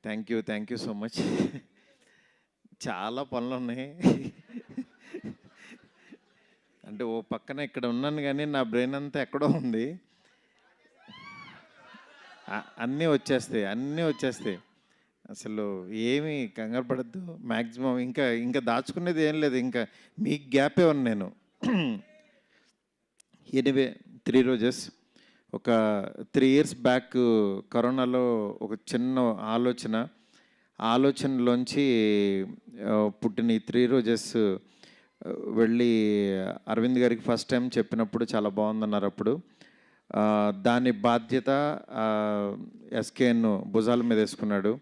Thank you so much. చాలా పనులున్నాయి. అంటే ఓ పక్కన ఇక్కడ ఉన్నాను కానీ నా బ్రెయిన్ అంతా ఎక్కడో ఉంది. అన్నీ వచ్చేస్తాయి. అసలు ఏమీ కంగారు పడద్దు. మ్యాక్సిమం ఇంకా దాచుకునేది ఏం లేదు. ఇంకా మీకు గ్యాపే ఉంది నేను. ఎనీవే 3 రోజెస్ ఒక 3 years బ్యాక్ కరోనాలో ఒక చిన్న ఆలోచనలోంచి పుట్టిన ఈ 3 రోజెస్ వెళ్ళి అరవింద్ గారికి ఫస్ట్ టైం చెప్పినప్పుడు చాలా బాగుందన్నారు. అప్పుడు దాని బాధ్యత ఎస్కేఎన్ భుజాల మీద వేసుకున్నాడు.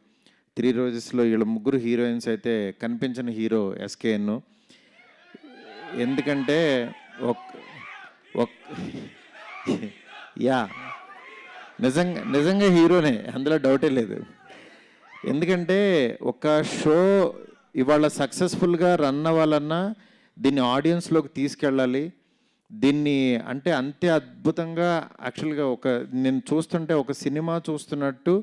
3 రోజెస్లో వీళ్ళ ముగ్గురు హీరోయిన్స్ అయితే కనిపించిన హీరో ఎస్కేఎన్. ఎందుకంటే యా నిజంగా హీరోనే, అందులో డౌటే లేదు. ఎందుకంటే ఒక షో ఇవాళ సక్సెస్ఫుల్గా రన్ అవ్వాలన్నా దీన్ని ఆడియన్స్లోకి తీసుకెళ్ళాలి. దీన్ని అంటే అంతే అద్భుతంగా యాక్చువల్గా నేను చూస్తుంటే ఒక సినిమా చూస్తున్నట్టు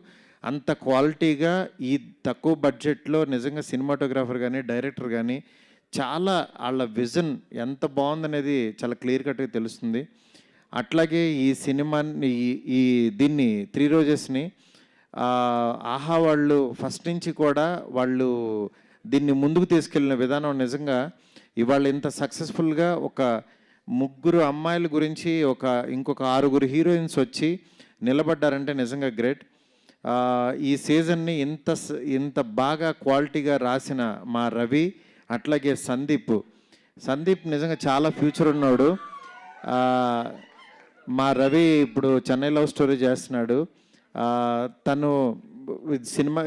అంత క్వాలిటీగా ఈ తక్కువ బడ్జెట్లో నిజంగా సినిమాటోగ్రాఫర్ కానీ డైరెక్టర్ కానీ చాలా వాళ్ళ విజన్ ఎంత బాగుందనేది చాలా క్లియర్ కట్గా తెలుస్తుంది. అట్లాగే ఈ సినిమాని దీన్ని 3 రోజెస్ని ఆహా వాళ్ళు ఫస్ట్ నుంచి కూడా వాళ్ళు దీన్ని ముందుకు తీసుకెళ్ళిన విధానం నిజంగా ఇవాళ ఇంత సక్సెస్ఫుల్గా ఒక 3 అమ్మాయిల గురించి ఇంకొక 6 హీరోయిన్స్ వచ్చి నిలబడ్డారంటే నిజంగా గ్రేట్. ఈ సీజన్ని ఇంత బాగా క్వాలిటీగా రాసిన మా రవి, అట్లాగే సందీప్ నిజంగా చాలా ఫ్యూచర్ ఉన్నాడు. మా రవి ఇప్పుడు చెన్నై లవ్ స్టోరీ చేస్తున్నాడు. తను సినిమా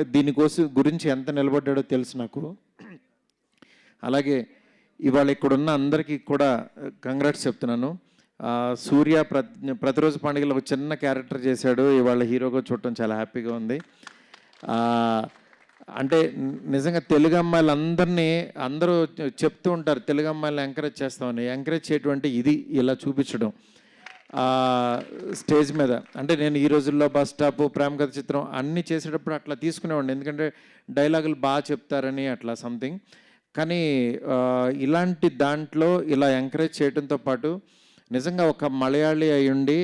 గురించి ఎంత నిలబడ్డాడో తెలుసు నాకు. అలాగే ఇవాళ ఇక్కడున్న అందరికీ కూడా కంగ్రాట్స్ చెప్తున్నాను. సూర్య ప్రతిరోజు పండుగలో ఒక చిన్న క్యారెక్టర్ చేశాడు. ఇవాళ హీరోగా చూడటం చాలా హ్యాపీగా ఉంది. అంటే నిజంగా తెలుగు అమ్మాయిలందరినీ అందరూ చెప్తూ ఉంటారు తెలుగు అమ్మాయిలను ఎంకరేజ్ చేస్తామని. ఎంకరేజ్ చేయటువంటి ఇది ఇలా చూపించడం స్టేజ్ మీద. అంటే నేను ఈ రోజుల్లో బస్ స్టాప్, ప్రేమ కథ చిత్రం అన్నీ చేసేటప్పుడు అట్లా తీసుకునేవాడిని, ఎందుకంటే డైలాగులు బాగా చెప్తారని అట్లా సంథింగ్. కానీ ఇలాంటి దాంట్లో ఇలా ఎంకరేజ్ చేయడంతో పాటు నిజంగా ఒక మలయాళీ అయ్యుండి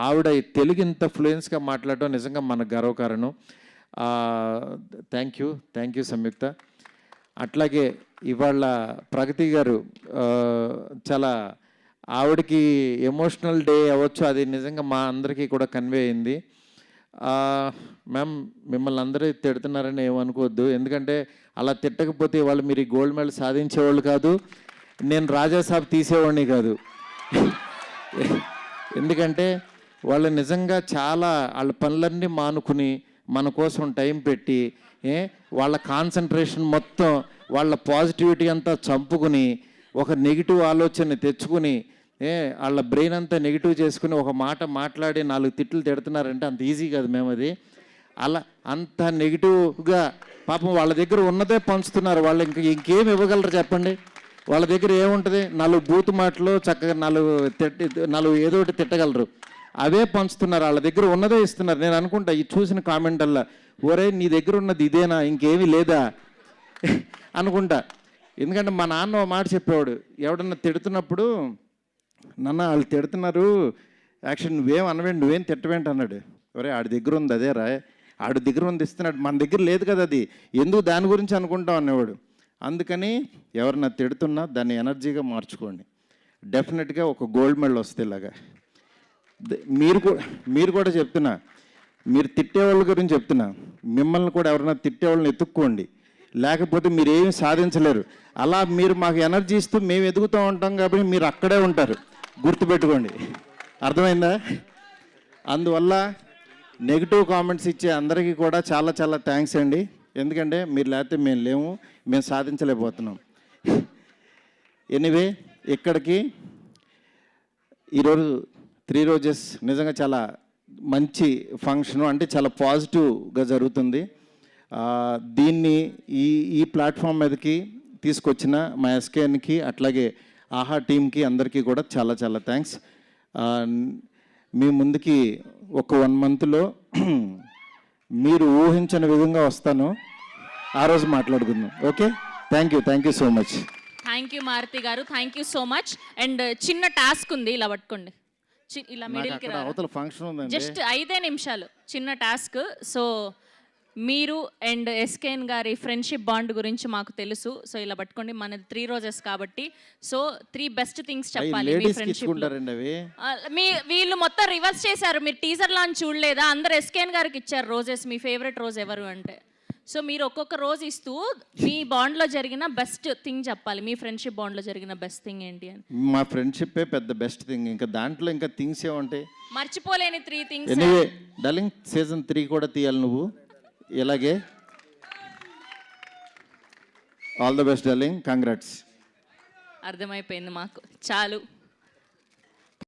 ఆవిడ తెలుగు ఇంత ఫ్లూయెన్స్గా మాట్లాడటం నిజంగా మన గర్వకారణం. థ్యాంక్ యూ సంయుక్త. అట్లాగే ఇవాళ ప్రగతి గారు చాలా ఆవిడకి ఎమోషనల్ డే అవ్వచ్చు, అది నిజంగా మా అందరికీ కూడా కన్వే అయింది. మ్యామ్ మిమ్మల్ని అందరూ తిడుతున్నారని ఏమనుకోవద్దు, ఎందుకంటే అలా తిట్టకపోతే వాళ్ళు మీరు గోల్డ్ మెడల్ సాధించేవాళ్ళు కాదు, నేను రాజాసాబ్ తీసేవాడిని కాదు. ఎందుకంటే వాళ్ళు నిజంగా చాలా వాళ్ళ పనులన్నీ మానుకుని మన కోసం టైం పెట్టి వాళ్ళ కాన్సన్ట్రేషన్ మొత్తం వాళ్ళ పాజిటివిటీ అంతా చంపుకుని ఒక నెగిటివ్ ఆలోచన తెచ్చుకుని వాళ్ళ బ్రెయిన్ అంతా నెగిటివ్ చేసుకుని ఒక మాట మాట్లాడి 4 తిట్లు తిడుతున్నారంటే అంత ఈజీ కాదు మేము. అది అలా అంత నెగిటివ్గా పాపం వాళ్ళ దగ్గర ఉన్నదే పంచుతున్నారు. వాళ్ళు ఇంకేం ఇవ్వగలరు చెప్పండి? వాళ్ళ దగ్గర ఏముంటుంది? 4 బూతు మాటలు, చక్కగా 4 ఏదో ఒకటి తిట్టగలరు, అవే పంచుతున్నారు. వాళ్ళ దగ్గర ఉన్నదే ఇస్తున్నారు. నేను అనుకుంటా ఈ చూసిన కామెంట్ అల్లా, ఒరే నీ దగ్గర ఉన్నది ఇదేనా, ఇంకేమీ లేదా అనుకుంటా. ఎందుకంటే మా నాన్న మాట చెప్పేవాడు, ఎవడన్నా తిడుతున్నప్పుడు, నాన్న వాళ్ళు తిడుతున్నారు యాక్షన్ నువ్వేం అనవేంటి, నువ్వేం తిట్టవేంటి అన్నాడు. ఒరే ఆడి దగ్గర ఉంది అదే రా, ఆడి దగ్గర ఉంది ఇస్తున్నాడు, మన దగ్గర లేదు కదా, అది ఎందుకు దాని గురించి అనుకుంటాం అనేవాడు. అందుకని ఎవరన్నా తిడుతున్నా దాన్ని ఎనర్జీగా మార్చుకోండి, డెఫినెట్గా ఒక గోల్డ్ మెడల్ వస్తే. ఇలాగా మీరు కూడా చెప్తున్నా, మీరు తిట్టేవాళ్ళ గురించి చెప్తున్నా, మిమ్మల్ని కూడా ఎవరైనా తిట్టేవాళ్ళని ఎత్తుక్కోండి, లేకపోతే మీరు ఏమి సాధించలేరు. అలా మీరు మాకు ఎనర్జీ ఇస్తూ మేము ఎదుగుతూ ఉంటాం కాబట్టి మీరు అక్కడే ఉంటారు, గుర్తుపెట్టుకోండి. అర్థమైందా? అందువల్ల నెగిటివ్ కామెంట్స్ ఇచ్చే అందరికీ కూడా చాలా చాలా థ్యాంక్స్ అండి. ఎందుకంటే మీరు లేకపోతే మేము లేము, మేము సాధించలేకపోతున్నాం. ఎనీవే ఇక్కడికి ఈరోజు 3 రోజెస్ నిజంగా చాలా మంచి ఫంక్షను, అంటే చాలా పాజిటివ్గా జరుగుతుంది. దీన్ని ఈ ప్లాట్ఫామ్ మీదకి తీసుకొచ్చిన మా ఎస్కేఎన్కి, అట్లాగే ఆహా టీంకి అందరికీ కూడా చాలా చాలా థ్యాంక్స్. మీ ముందుకి ఒక 1 monthలో మీరు ఊహించని విధంగా వస్తాను, ఆ రోజు మాట్లాడుకుందాం. Okay, thank you so much. Thank you Maruthi garu, thank you so much. And చిన్న టాస్క్ ఉంది, ఇలా పట్టుకోండి. ఇలా మిడిల్కి రా. అవతల ఫంక్షన్ ఉందండి. జస్ట్ 5 నిమిషాలు చిన్న టాస్క్. సో మీరు అండ్ ఎస్కేఎన్ గారి ఫ్రెండ్షిప్ బాండ్ గురించి మాకు తెలుసు. సో ఇలా పట్టుకోండి, మనది 3 రోజెస్ కాబట్టి. సో 3 బెస్ట్ థింగ్స్ చెప్పాలి మీ ఫ్రెండ్షిప్. మీ వీళ్ళు మొత్తం రివర్స్ చేశారు. మీరు టీజర్ లాంచ్ చూడలేదా? అందరు ఎస్కేఎన్ గారికి ఇచ్చారు రోజెస్. మీ ఫేవరెట్ రోజు ఎవరు అంటే, సో మీరు ఒక్కొక్క రోజు ఇస్తూ మీ బాండ్లో జరిగిన బెస్ట్ థింగ్ చెప్పాలి. మీ ఫ్రెండ్షిప్ బాండ్లో జరిగిన బెస్ట్ థింగ్ ఏంటి అని. మా ఫ్రెండ్షిప్పే పెద్ద బెస్ట్ థింగ్, ఇంకా దాంట్లో ఇంకా థింగ్స్ ఏముంటాయి? మర్చిపోలేని 3 థింగ్స్. ఎనీవే డార్లింగ్, సీజన్ 3 కూడా తీయాలి నువ్వు ఇలాగే. All the best darling, congrats. అర్థమైపోయింది మాకు, చాలు.